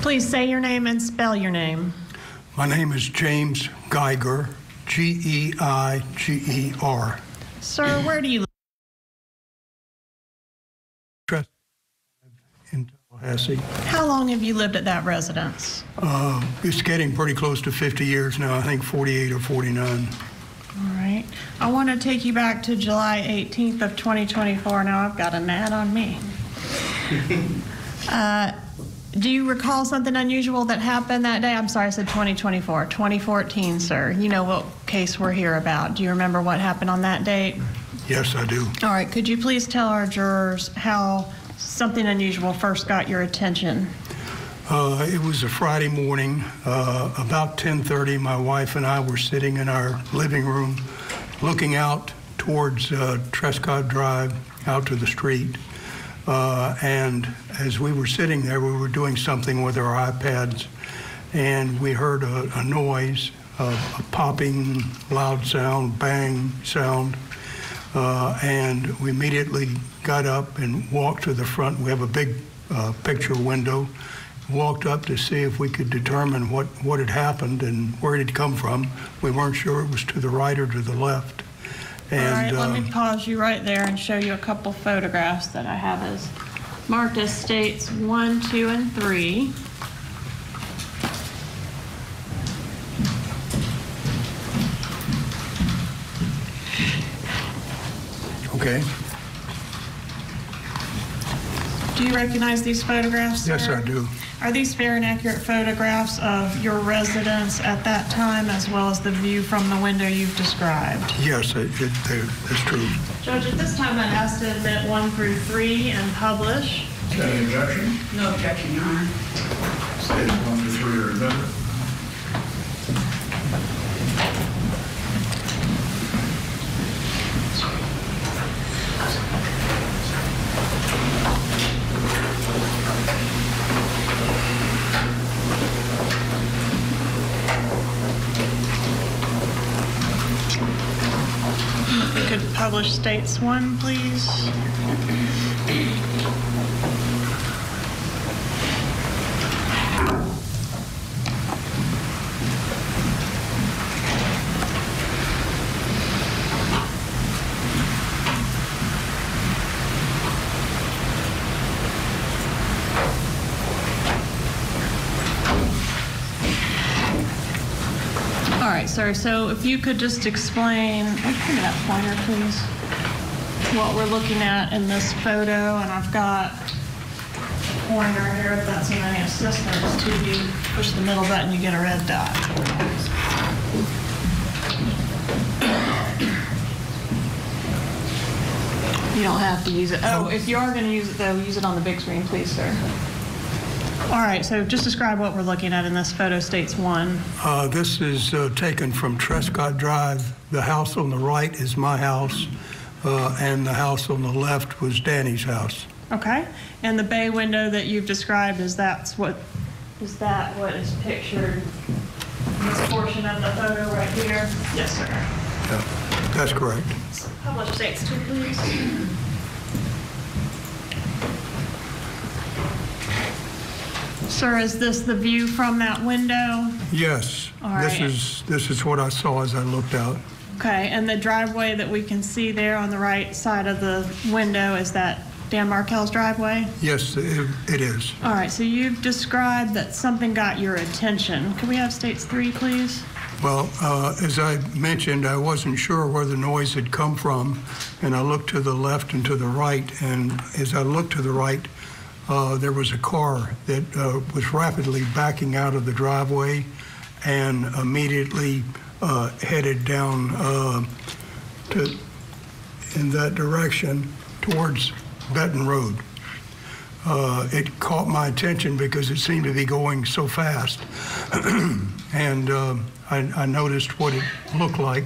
Please say your name and spell your name. My name is James Geiger, Geiger. Sir, where do you live? In Tallahassee. How long have you lived at that residence? It's getting pretty close to 50 years now, I think 48 or 49. All right. I want to take you back to July 18th of 2024. Now I've got an ad on me. Do you recall something unusual that happened that day? I'm sorry, I said 2024. 2014, sir. You know what case we're here about. Do you remember what happened on that date? Yes, I do. All right. Could you please tell our jurors how something unusual first got your attention? It was a Friday morning, about 10:30. My wife and I were sitting in our living room looking out towards Trescott Drive, out to the street. And as we were sitting there, we were doing something with our iPads, and we heard a noise, a popping, loud sound, bang sound, and we immediately got up and walked to the front. We have a big picture window. Walked up to see if we could determine what had happened and where it had come from. We weren't sure it was to the right or to the left. And, all right, let me pause you right there and show you a couple photographs that I have as marked as states 1, 2, and 3. Okay. Do you recognize these photographs, sir? Yes, I do. Are these fair and accurate photographs of your residence at that time, as well as the view from the window you've described? Yes, it's true. Judge, at this time I'd ask to admit 1 through 3 and publish. Is there any objection? No objection, Your Honor. States 1 through 3 are admitted. If we could publish states 1, please. All right, sir, so if you could just explain, give me that pointer, please, what we're looking at in this photo, and I've got a pointer here, if that's of any assistance to you. Push the middle button, you get a red dot. You don't have to use it. Oh, if you are going to use it, though, use it on the big screen, please, sir. All right, so just describe what we're looking at in this photo, states 1. This is taken from Trescott Drive. The house on the right is my house, and the house on the left was Danny's house. Okay, and the bay window that you've described, is that what is pictured in this portion of the photo right here? Yes, sir. Yeah, that's correct. So publish states 2, please. Sir, is this the view from that window? Yes. All right. This is what I saw as I looked out. Okay, and the driveway that we can see there on the right side of the window, is that Dan Markel's driveway? Yes, it is. All right, so you've described that something got your attention. Can we have states 3, please? Well, as I mentioned, I wasn't sure where the noise had come from, and I looked to the left and to the right, and as I looked to the right, there was a car that was rapidly backing out of the driveway and immediately headed down in that direction towards Benton Road. It caught my attention because it seemed to be going so fast. And I noticed what it looked like,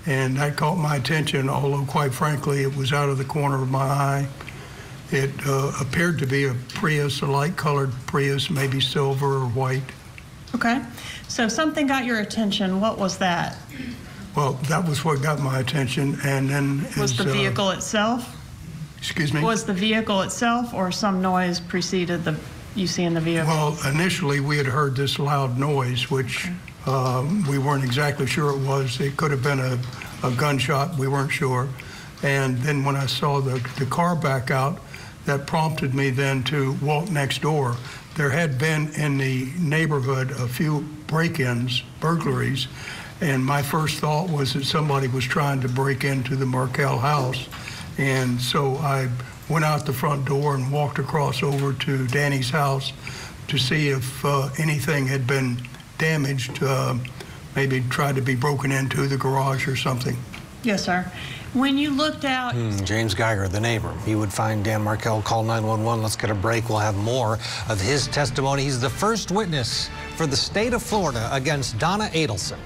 and that caught my attention, although quite frankly, it was out of the corner of my eye. It appeared to be a Prius, a light-colored Prius, maybe silver or white. Okay, so something got your attention. What was that? Well, that was what got my attention, and then... Was the vehicle itself? Excuse me? Was the vehicle itself, or some noise preceded the you see in the vehicle? Well, initially we had heard this loud noise, which we weren't exactly sure it was. It could have been a gunshot. We weren't sure. And then when I saw the car back out, that prompted me then to walk next door. There had been in the neighborhood a few break-ins, burglaries, and my first thought was that somebody was trying to break into the Markel house. And so I went out the front door and walked across over to Danny's house to see if anything had been damaged, maybe tried to be broken into the garage or something. Yes, sir. When you looked out... James Geiger, the neighbor. He would find Dan Markel, call 911. Let's get a break. We'll have more of his testimony. He's the first witness for the state of Florida against Donna Adelson.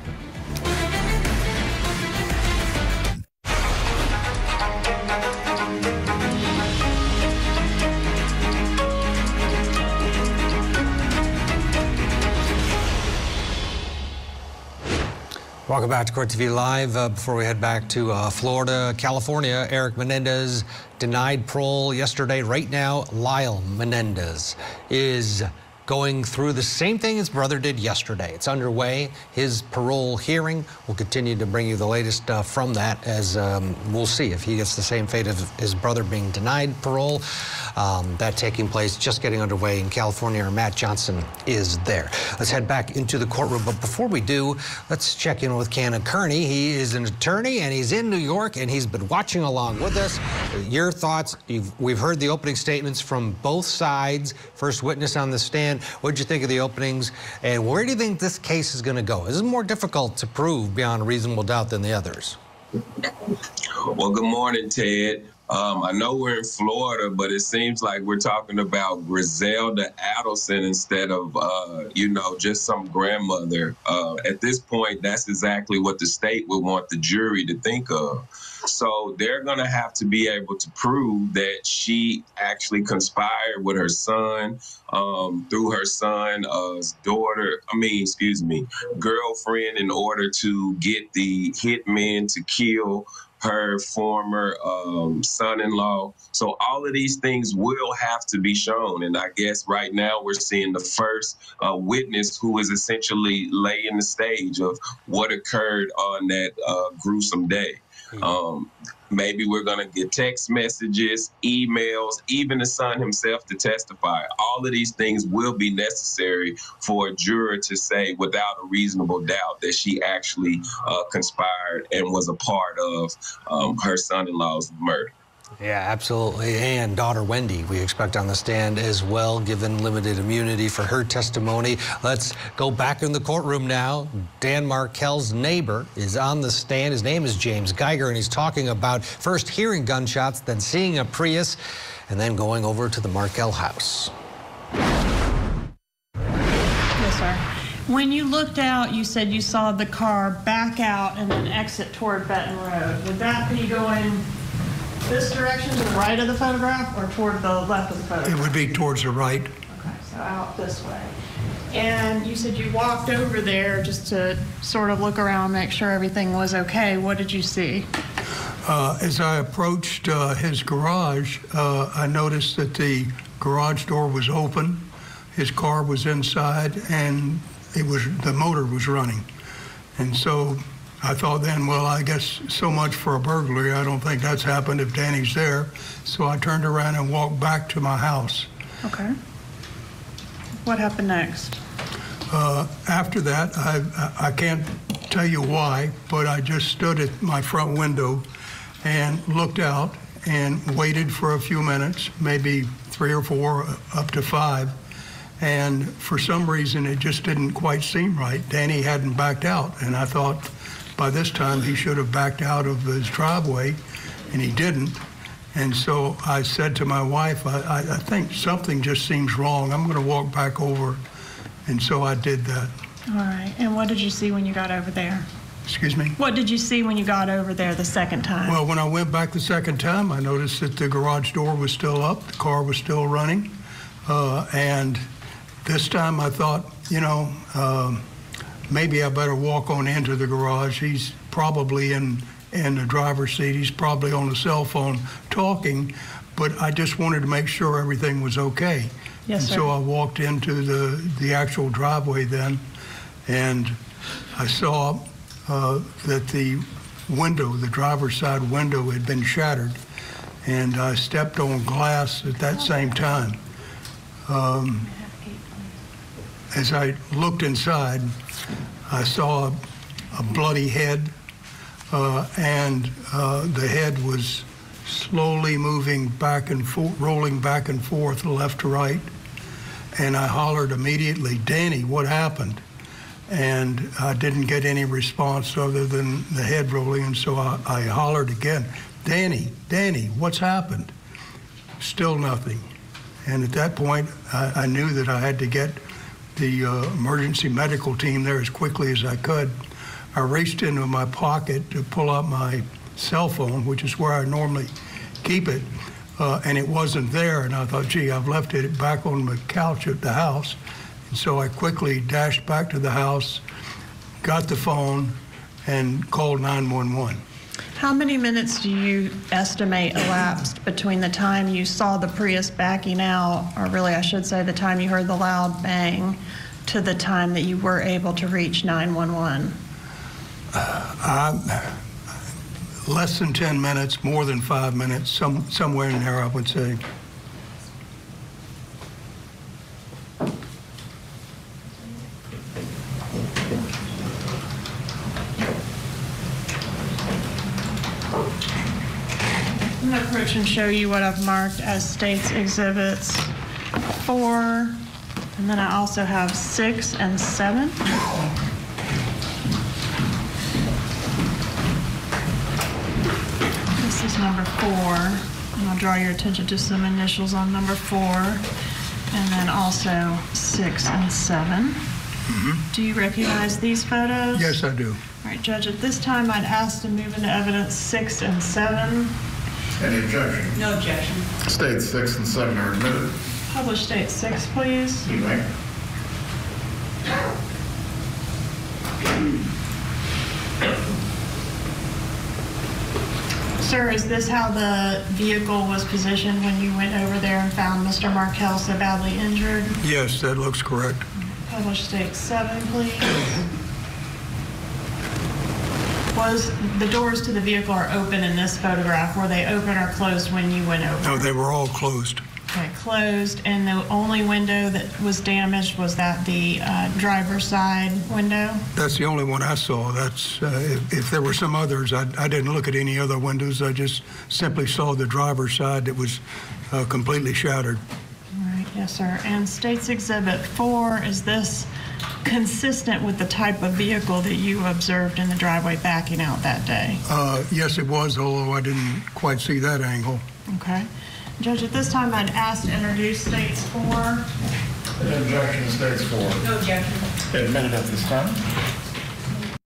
Welcome back to Court TV Live. Before we head back to Florida, California, Eric Menendez denied parole yesterday. Right now, Lyle Menendez is going through the same thing his brother did yesterday. It's underway. His parole hearing. We'll continue to bring you the latest from that as we'll see if he gets the same fate of his brother being denied parole. That taking place, just getting underway in California. Our Matt Johnson is there. Let's head back into the courtroom. But before we do, let's check in with Cannon Kearney. He is an attorney and he's in New York and he's been watching along with us. Your thoughts? We've heard the opening statements from both sides. First witness on the stand. What did you think of the openings? And where do you think this case is going to go? Is it more difficult to prove beyond a reasonable doubt than the others? Well, good morning, Ted. I know we're in Florida, but it seems like we're talking about Griselda Adelson instead of, just some grandmother. At this point, that's exactly what the state would want the jury to think of. So they're going to have to be able to prove that she actually conspired with her son through her son's girlfriend in order to get the hitmen to kill her former son-in-law. So all of these things will have to be shown. And I guess right now we're seeing the first witness who is essentially laying the stage of what occurred on that gruesome day. Maybe we're going to get text messages, emails, even the son himself to testify. All of these things will be necessary for a juror to say without a reasonable doubt that she actually conspired and was a part of her son-in-law's murder. Yeah, absolutely. And daughter Wendy, we expect on the stand as well, given limited immunity for her testimony. Let's go back in the courtroom now. Dan Markel's neighbor is on the stand. His name is James Geiger, and he's talking about first hearing gunshots, then seeing a Prius, and then going over to the Markel house. Yes, sir. When you looked out, you said you saw the car back out and then exit toward Benton Road. Would that be going this direction to the right of the photograph or toward the left of the photograph? It would be towards the right. Okay, so out this way. And you said you walked over there just to sort of look around, make sure everything was okay. What did you see? As I approached his garage, I noticed that the garage door was open, his car was inside, and the motor was running. And so I thought then, well, I guess so much for a burglary. I don't think that's happened if Danny's there. So I turned around and walked back to my house. Okay. What happened next? After that, I can't tell you why, but I just stood at my front window and looked out and waited for a few minutes, maybe 3 or 4, up to 5. And for some reason, it just didn't quite seem right. Danny hadn't backed out, and I thought by this time he should have backed out of his driveway, and he didn't. And so I said to my wife, I think something just seems wrong. I'm going to walk back over. And so I did that. All right. And what did you see when you got over there? Excuse me? What did you see when you got over there the second time? Well, when I went back the second time, I noticed that the garage door was still up, the car was still running. And this time I thought, maybe I better walk on into the garage. He's probably in the driver's seat. He's probably on the cell phone talking, but I just wanted to make sure everything was okay. Yes, And sir. so I walked into the actual driveway then, and I saw that the window, the driver's side window, had been shattered, and I stepped on glass at that same time. As I looked inside, I saw a bloody head, and the head was slowly moving back and forth, rolling back and forth, left to right. And I hollered immediately, "Danny, what happened?" And I didn't get any response other than the head rolling, and so I hollered again, "Danny, Danny, what's happened?" Still nothing. And at that point, I knew that I had to get the emergency medical team there as quickly as I could. I reached into my pocket to pull out my cell phone, which is where I normally keep it, and it wasn't there. And I thought, gee, I've left it back on the couch at the house. And so I quickly dashed back to the house, got the phone, and called 911. How many minutes do you estimate elapsed between the time you saw the Prius backing out, or really I should say the time you heard the loud bang, to the time that you were able to reach 911? Less than 10 minutes, more than 5 minutes, somewhere in there, I would say. I'm going to approach and show you what I've marked as States Exhibits 4, and then I also have 6 and 7. This is number 4, and I'll draw your attention to some initials on number 4, and then also 6 and 7. Do you recognize these photos? Yes, I do. All right, Judge, at this time I'd ask to move into evidence 6 and 7. Any objection? No objection. States 6 and 7 are admitted. Publish State 6, please. You may. Sir, is this how the vehicle was positioned when you went over there and found Mr. Markel so badly injured? Yes, that looks correct. Publish State 7, please. Was the doors to the vehicle are open in this photograph? Were they open or closed when you went over? No, they were all closed. Okay, closed. And the only window that was damaged, was that the driver's side window? That's the only one I saw. That's if there were some others, I didn't look at any other windows. I just simply saw the driver's side that was completely shattered. All right, yes, sir. And States Exhibit 4, is this consistent with the type of vehicle that you observed in the driveway backing out that day? Yes, it was, although I didn't quite see that angle. Okay. Judge, at this time, I'd ask to introduce States 4. Any objection to States 4? No objection. Admitted at this time.